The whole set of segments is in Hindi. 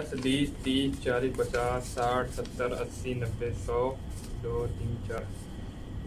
10, 20, 30, 40, 50, 60, 70, 80, 90, 100, 2, 3, 4।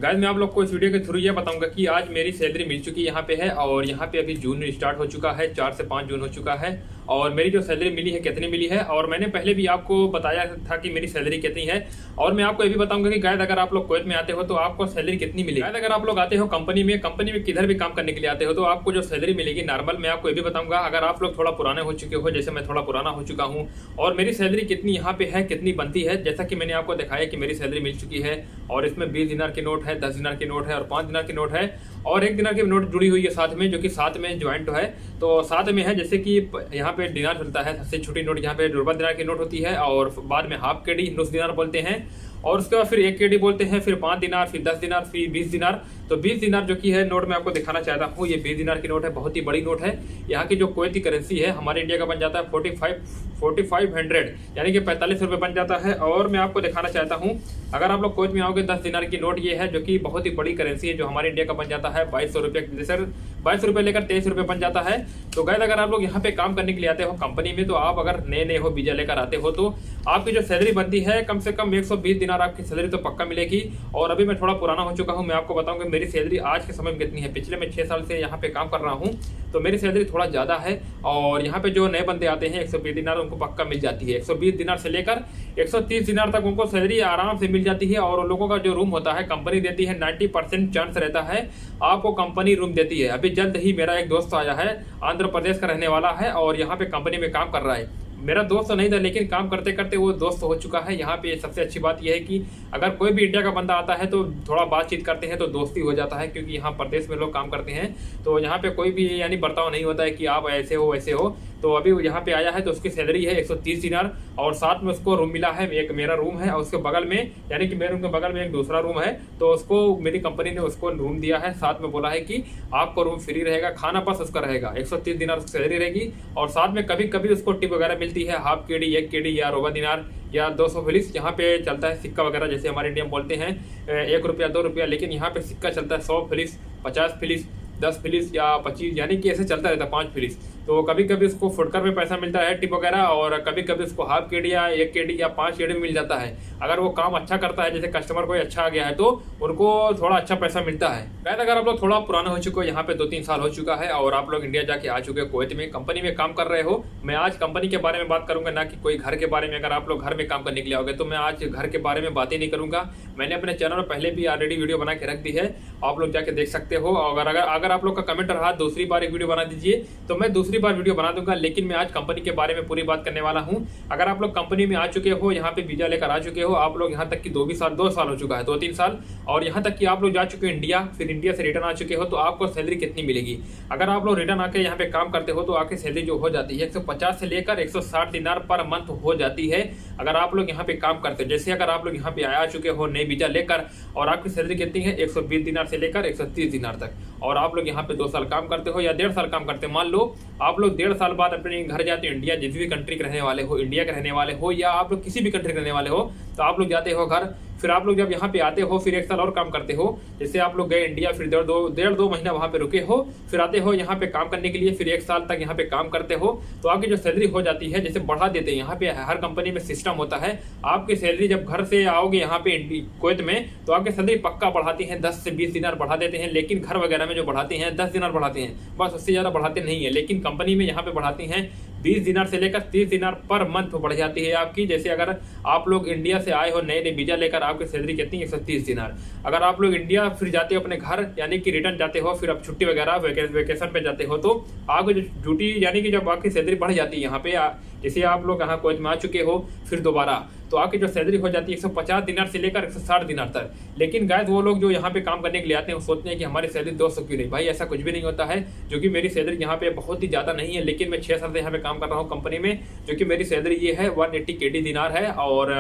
गाइस मैं आप लोग को इस वीडियो के थ्रू ये बताऊंगा कि आज मेरी सैलरी मिल चुकी है यहाँ पे है, और यहाँ पे अभी जून स्टार्ट हो चुका है, 4 से 5 जून हो चुका है। और मेरी जो सैलरी मिली है कितनी मिली है, और मैंने पहले भी आपको बताया था कि मेरी सैलरी कितनी है। और मैं आपको ये भी बताऊंगा कि गाइस अगर आप लोग कुवैत में आते हो तो आपको सैलरी कितनी मिलेगी। गाइस अगर आप लोग आते हो कंपनी में किधर भी काम करने के लिए आते हो तो आपको जो सैलरी मिलेगी नॉर्मल, मैं आपको ये भी बताऊंगा। अगर आप लोग थोड़ा पुराने हो चुके हो, जैसे मैं थोड़ा पुराना हो चुका हूँ, और मेरी सैलरी कितनी यहाँ पे है, कितनी बनती है, जैसा कि मैंने आपको दिखाया कि मेरी सैलरी मिल चुकी है। और इसमें 20 दिनार की नोट है, 10 दिनार की नोट है, और 5 दिनार की नोट है, और 1 दिनार की नोट जुड़ी हुई है साथ में, जो कि साथ में ज्वाइंट है। तो साथ में है, जैसे कि यहाँ पे दिनार चलता है, सबसे छोटी नोट यहाँ पे रुपया दिनार की नोट होती है, और बाद में हाफ केडी नुस दिनार बोलते हैं, और उसके बाद फिर 1 केडी बोलते हैं, फिर 5 दिनार, फिर 10 दिनार, फिर 20 दिनार। तो 20 दिनार जो कि है नोट मैं आपको दिखाना चाहता हूँ। ये 20 दिनार की नोट है, बहुत ही बड़ी नोट है। यहाँ की जो कुवैती करेंसी है हमारे इंडिया का बन जाता है 4500, यानी कि 45 रुपये बन जाता है। और मैं आपको दिखाना चाहता हूँ, अगर आप लोग कुवैत में आओगे 10 दिनार की नोट ये है, जो कि बहुत ही बड़ी करेंसी है, जो हमारे इंडिया का बन जाता है 2200 रुपये, जैसे 22 रुपये लेकर 23 रुपये बन जाता है। तो गाइस अगर आप लोग यहाँ पे काम करने के लिए आते हो कंपनी में, तो आप अगर नए हो, वीजा लेकर आते हो, तो आपकी जो सैलरी बनती है कम से कम 120 दिनार आपकी सैलरी तो पक्का मिलेगी। और अभी मैं थोड़ा पुराना हो चुका हूँ, मैं आपको बताऊंगा मेरी सैलरी आज के समय में कितनी है। पिछले मैं 6 साल से यहाँ पे काम कर रहा हूँ, तो मेरी सैलरी थोड़ा ज़्यादा है। और यहाँ पे जो नए बंदे आते हैं 120 दिनार उनको पक्का मिल जाती है। 120 दिनार से लेकर 130 दिनार तक उनको सैलरी आराम से मिल जाती है। और उन लोगों का जो रूम होता है कंपनी देती है, 90% चांस रहता है आपको कंपनी रूम देती है। अभी जल्द ही मेरा एक दोस्त आया है, आंध्र प्रदेश का रहने वाला है, और यहाँ पे कंपनी में काम कर रहा है। मेरा दोस्त तो नहीं था, लेकिन काम करते करते वो दोस्त हो चुका है। यहाँ पे सबसे अच्छी बात यह है कि अगर कोई भी इंडिया का बंदा आता है तो थोड़ा बातचीत करते हैं तो दोस्ती हो जाता है, क्योंकि यहाँ प्रदेश में लोग काम करते हैं, तो यहाँ पे कोई भी यानी बर्ताव नहीं होता है कि आप ऐसे हो वैसे हो। तो अभी यहाँ पे आया है तो उसकी सैलरी है 130 दिनार, और साथ में उसको रूम मिला है। एक मेरा रूम है, और उसके बगल में यानी कि मेरे रूम के बगल में एक दूसरा रूम है, तो उसको मेरी कंपनी ने उसको रूम दिया है। साथ में बोला है कि आपको रूम फ्री रहेगा, खाना बस उसका रहेगा। 130 दिनार उसकी सैलरी रहेगी, और साथ में कभी कभी उसको टिप वगैरह मिलती है, हाफ केडी, 1 केडी, या रुपया दिनार, या 200 फिलिस। यहाँ पे चलता है सिक्का वगैरह, जैसे हमारे इंडिया में बोलते हैं 1 रुपया 2 रुपया, लेकिन यहाँ पे सिक्का चलता है 100 फिलिस, 50 फिलिस, 10 फिलिस, या 25, यानी कि ऐसे चलता रहता है 5 फिलिस। तो कभी कभी उसको फुटकर में पैसा मिलता है टिप वगैरह, और कभी कभी उसको हाफ केडी या 1 केडी या 5 केडी में मिल जाता है। अगर वो काम अच्छा करता है, जैसे कस्टमर कोई अच्छा आ गया है, तो उनको थोड़ा अच्छा पैसा मिलता है। शायद अगर आप लोग थोड़ा पुराने हो चुके हो, यहाँ पे 2-3 साल हो चुका है, और आप लोग इंडिया जाके आ चुके हो, कुवैत में कंपनी में काम कर रहे हो, मैं आज कंपनी के बारे में बात करूंगा, ना कि कोई घर के बारे में। अगर आप लोग घर में काम करने के लिए आओगे तो मैं आज घर के बारे में बात ही नहीं करूंगा। मैंने अपने चैनल में पहले भी ऑलरेडी वीडियो बना के रख दी है, आप लोग जाके देख सकते हो। और अगर आप लोग का कमेंट रहा दूसरी बार एक वीडियो बना दीजिए, तो मैं दूसरी बार वीडियो बना दूंगा। लेकिन मैं आज कंपनी के बारे में पूरी बात करने वाला हूं। अगर आप लोग कंपनी में आ चुके हो, यहाँ पे वीजा लेकर आ चुके हो, आप लोग यहाँ तक कि 2 साल हो चुका है, 2-3 साल, और यहाँ तक कि आप लोग जा चुके हो इंडिया, फिर इंडिया से रिटर्न आ चुके हो, तो आपको सैलरी कितनी मिलेगी। अगर आप लोग रिटर्न आके यहाँ पे काम करते हो, तो आपकी सैलरी जो हो जाती है 150 से लेकर 160 दिनार पर मंथ हो जाती है, अगर आप लोग यहाँ पे काम करते हो। जैसे अगर आप लोग यहाँ पे आ चुके हो नई वीजा लेकर, और आपकी सैलरी कितनी है 120 दिनार से लेकर 130 दिनार तक, और आप लोग यहाँ पे 2 साल काम करते हो या 1.5 साल काम करते हो। मान लो आप लोग 1.5 साल बाद अपने घर जाते हो, इंडिया जिस भी कंट्री के रहने वाले हो, इंडिया के रहने वाले हो, या आप लोग किसी भी कंट्री के रहने वाले हो, तो आप लोग जाते हो घर। फिर आप लोग जब यहाँ पे आते हो, फिर 1 साल और काम करते हो। जैसे आप लोग गए इंडिया, फिर 1.5-2 महीना वहाँ पे रुके हो, फिर आते हो यहाँ पे काम करने के लिए, फिर 1 साल तक यहाँ पे काम करते हो, तो आपकी जो सैलरी हो जाती है, जैसे बढ़ा देते हैं। यहाँ पे हर कंपनी में सिस्टम होता है, आपकी सैलरी जब घर से आओगे यहाँ पे कुवैत में, तो आपकी सैलरी पक्का बढ़ाती है, 10 से 20 दिनार बढ़ा देते हैं। लेकिन घर वगैरह में जो बढ़ाते हैं 10 दिनार बढ़ाते हैं, बस उससे ज़्यादा बढ़ाते नहीं है। लेकिन कंपनी में यहाँ पे बढ़ाती हैं 20 दिनार से लेकर 30 दिनार पर मंथ बढ़ जाती है आपकी। जैसे अगर आप लोग इंडिया से आए हो नए वीजा लेकर, आपकी सैलरी कितनी 130 दिनार। अगर आप लोग इंडिया फिर जाते हो अपने घर, यानी कि रिटर्न जाते हो, फिर आप छुट्टी वगैरह वेकेशन पे जाते हो, तो आपकी जो ड्यूटी यानी कि जब आपकी सैलरी बढ़ जाती है यहाँ पे, जैसे आप लोग यहाँ कुवैत में आ चुके हो फिर दोबारा, तो आपकी जो सैलरी हो जाती है 150 दिनार से लेकर 160 दिनार तक। लेकिन गाइस वो लोग जो यहाँ पे काम करने के लिए आते हैं वो सोचते हैं कि हमारी सैलरी 200 क्यों नहीं। भाई ऐसा कुछ भी नहीं होता है, जो कि मेरी सैलरी यहाँ पे बहुत ही ज़्यादा नहीं है। लेकिन मैं 6 साल से यहाँ पे काम कर रहा हूँ कंपनी में, जो कि मेरी सैलरी ये है 180 केडी दिनार है। और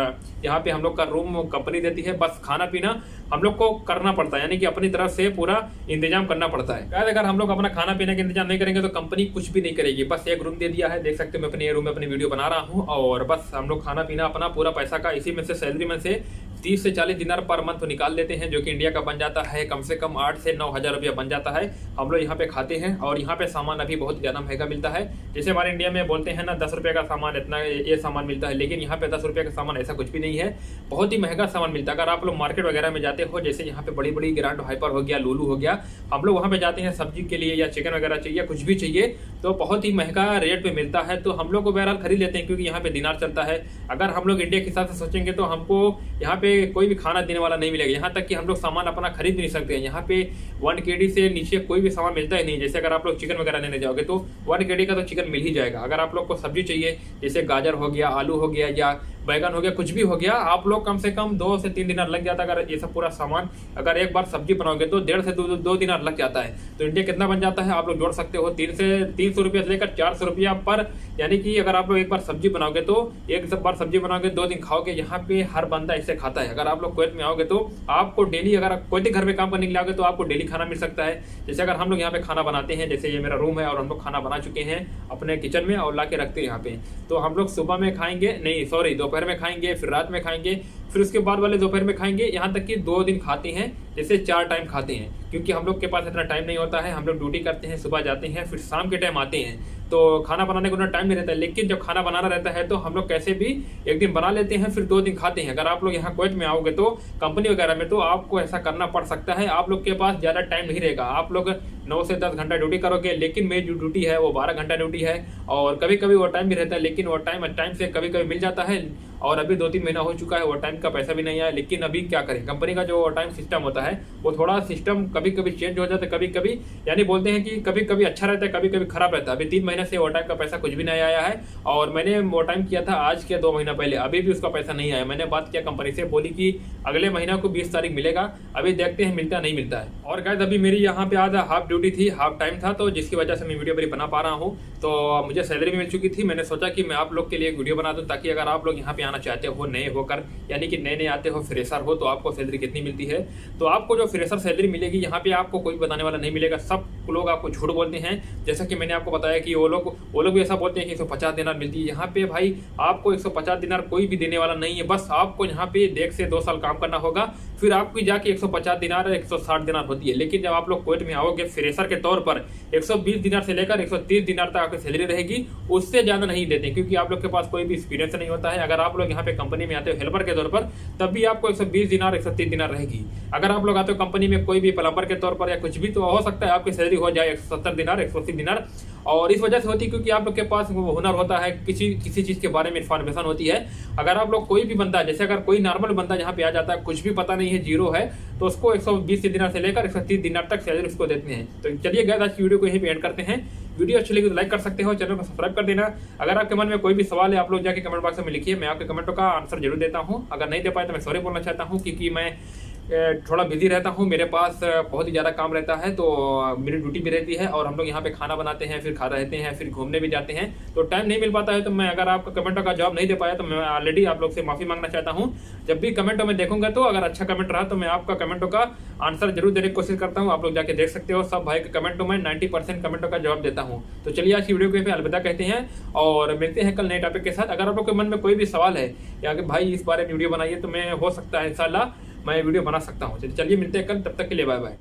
यहाँ पे हम लोग का रूम कंपनी देती है, बस खाना पीना हम लोग को करना पड़ता है, यानी कि अपनी तरफ से पूरा इंतजाम करना पड़ता है। गाइस अगर हम लोग अपना खाना पीने का इंतजाम नहीं करेंगे तो कंपनी कुछ भी नहीं करेगी। बस एक रूम दे दिया है, देख सकते हो मैं अपने रूम में अपनी वीडियो बना रहा हूँ, और बस हम लोग खाना पीना अपना पूरा पैसा का इसी में से सैलरी में से 30 से 40 दिनार पर मंथ निकाल लेते हैं, जो कि इंडिया का बन जाता है कम से कम 8 से 9 हज़ार रुपया बन जाता है। हम लोग यहाँ पे खाते हैं और यहाँ पे सामान अभी बहुत ज़्यादा महंगा मिलता है। जैसे हमारे इंडिया में बोलते हैं ना 10 रुपये का सामान इतना ये सामान मिलता है, लेकिन यहाँ पे 10 रुपये का सामान ऐसा कुछ भी नहीं है, बहुत ही महंगा सामान मिलता है। अगर आप लोग मार्केट वगैरह में जाते हो, जैसे यहाँ पे बड़ी बड़ी ग्रैंड हाइपर हो गया, लुलु हो गया, हम लोग वहाँ पे जाते हैं सब्जी के लिए या चिकन वगैरह चाहिए, कुछ भी चाहिए, तो बहुत ही महंगा रेट पे मिलता है। तो हम लोग को बहरहाल खरीद लेते हैं, क्योंकि यहाँ पे दिनार चलता है। अगर हम लोग इंडिया के हिसाब से सोचेंगे तो हमको यहाँ पे कोई भी खाना देने वाला नहीं मिलेगा। यहाँ तक कि हम लोग सामान अपना खरीद भी नहीं सकते हैं। यहाँ पे 1 kg से नीचे कोई भी सामान मिलता ही नहीं। जैसे अगर आप लोग चिकन वगैरह लेने जाओगे तो 1 kg का तो चिकन मिल ही जाएगा। अगर आप लोग को सब्जी चाहिए, जैसे गाजर हो गया, आलू हो गया या बैगन हो गया, कुछ भी हो गया, आप लोग कम से कम 2 से 3 दिनार लग जाता है। अगर ये सब पूरा सामान अगर एक बार सब्जी बनाओगे तो 1.5 से 2 दिनार लग जाता है। तो इंडिया कितना बन जाता है आप लोग जोड़ सकते हो, 300 रुपये से लेकर 400 रुपया पर, यानी कि अगर आप लोग एक बार सब्जी बनाओगे तो एक बार सब्जी बनाओगे 2 दिन खाओगे। यहाँ पे हर बंदा ऐसे खाता है। अगर आप लोग कुवैत में आओगे तो आपको डेली, अगर आप कोई घर में काम करने के लिए आओगे तो आपको डेली खाना मिल सकता है। जैसे अगर हम लोग यहाँ पे खाना बनाते हैं, जैसे ये मेरा रूम है और हम लोग खाना बना चुके हैं अपने किचन में और ला के रखते हैं यहाँ पे, तो हम लोग सुबह में खाएंगे, नहीं सॉरी दोपहर में खाएंगे, फिर रात में खाएंगे, फिर उसके बाद वाले दोपहर में खाएंगे, यहाँ तक कि 2 दिन खाते हैं, जैसे 4 टाइम खाते हैं। क्योंकि हम लोग के पास इतना टाइम नहीं होता है, हम लोग ड्यूटी करते हैं, सुबह जाते हैं, फिर शाम के टाइम आते हैं, तो खाना बनाने को उतना टाइम नहीं रहता है। लेकिन जब खाना बनाना रहता है तो हम लोग कैसे भी एक दिन बना लेते हैं, फिर 2 दिन खाते हैं। अगर आप लोग यहाँ कुवैत में आओगे तो कंपनी वगैरह में तो आपको ऐसा करना पड़ सकता है। आप लोग के पास ज़्यादा टाइम नहीं रहेगा, आप लोग 9 से 10 घंटा ड्यूटी करोगे, लेकिन मेरी जो ड्यूटी है वो 12 घंटा ड्यूटी है, और कभी कभी वो टाइम भी रहता है, लेकिन वो टाइम से कभी कभी मिल जाता है। और अभी 2-3 महीना हो चुका है, वो टाइम का पैसा भी नहीं आया। लेकिन अभी क्या करें, कंपनी का जो टाइम सिस्टम होता है वो थोड़ा सिस्टम कभी कभी चेंज हो जाता है, कभी कभी, यानी बोलते हैं कि कभी कभी अच्छा रहता है, कभी कभी खराब रहता है। अभी 3 महीने से वो टाइम का पैसा कुछ भी नहीं आया है, और मैंने वो टाइम किया था आज के 2 महीना पहले, अभी भी उसका पैसा नहीं आया। मैंने बात किया कंपनी से, बोली कि अगले महीना को 20 तारीख मिलेगा, अभी देखते हैं मिलता नहीं मिलता है। और गाइस अभी मेरी यहाँ पे आज हाफ ड्यूटी थी, हाफ टाइम था, तो जिसकी वजह से मैं वीडियो बना पा रहा हूँ। तो मुझे सैलरी भी मिल चुकी थी, मैंने सोचा कि मैं आप लोग के लिए एक वीडियो बना दूँ, ताकि अगर आप लोग यहाँ पे आना चाहते हो नए होकर, यानी कि नए आते हो, फ्रेशर हो, तो आपको सैलरी कितनी मिलती है। तो आपको जो फ्रेशर सैलरी मिलेगी यहाँ पे आपको कोई बताने वाला नहीं मिलेगा। सब लोग आपको झूठ बोलते हैं, जैसा कि मैंने आपको बताया कि वो लोग भी ऐसा बोलते हैं कि 150 दिनार मिलती है। यहाँ पे भाई आपको 150 दिनार कोई भी देने वाला नहीं है। बस आपको यहाँ पे 1 से 2 साल काम करना होगा, फिर आपकी जाके 150 दिनार 160 दिनार होती है। लेकिन जब आप लोग कुवैत में आओगे फ्रेशर के तौर पर 120 दिनार से लेकर 130 दिनार तक आपकी सैलरी रहेगी, उससे ज़्यादा नहीं देते, क्योंकि आप लोग के पास कोई भी एक्सपीरियंस नहीं होता है। अगर आप लोग यहाँ पे कंपनी में आते हो हेल्पर के तौर पर, तब भी आपको 120 दिनार 130 दिनार रहेगी। अगर आप लोग आते हो कंपनी में कोई भी प्लम्बर के तौर पर या कुछ भी, तो हो सकता है आपकी सैलरी हो जाए 170 दिनार 180 दिनार। और इस वजह से होती है क्योंकि आप लोग के पास वो हुनर होता है, किसी चीज़ के बारे में इन्फॉर्मेशन होती है। अगर आप लोग कोई भी बंदा, जैसे अगर कोई नॉर्मल बंदा यहाँ पे आ जाता है, कुछ भी पता नहीं है, जीरो है, तो उसको 120 दिनार से लेकर 130 दिनार तक सैलरी उसको देते हैं। तो चलिए गाइस आज की वीडियो को यहीं पे एंड करते हैं। वीडियो अच्छी लगी तो लाइक कर सकते हो, चैनल को सब्सक्राइब कर देना। अगर आपके मन में कोई भी सवाल है आप लोग जाके कमेंट बॉक्स में लिखिए, मैं आपके कमेंटों का आंसर जरूर देता हूँ। अगर नहीं दे पाए तो मैं सॉरी बोलना चाहता हूँ, क्योंकि मैं थोड़ा बिजी रहता हूँ, मेरे पास बहुत ही ज़्यादा काम रहता है, तो मेरी ड्यूटी भी रहती है, और हम लोग यहाँ पे खाना बनाते हैं, फिर खा रहते हैं, फिर घूमने भी जाते हैं, तो टाइम नहीं मिल पाता है। तो मैं अगर आपका कमेंटों का जवाब नहीं दे पाया तो मैं ऑलरेडी आप लोग से माफ़ी मांगना चाहता हूँ। जब भी कमेंटों में देखूंगा तो अगर अच्छा कमेंट रहा तो मैं आपका कमेंटों का आंसर जरूर देने की कोशिश करता हूँ। आप लोग जाके देख सकते हो, सब भाई के कमेंटों में 90% कमेंटों का जवाब देता हूँ। तो चलिए आज की वीडियो को अलविदा कहते हैं और मिलते हैं कल नए टॉपिक के साथ। अगर आप लोग के मन में कोई भी सवाल है या कि भाई इस बारे में वीडियो बनाइए, तो मैं हो सकता है इंशाल्लाह मैं वीडियो बना सकता हूँ। चलिए मिलते हैं कल, तब तक के लिए बाय बाय।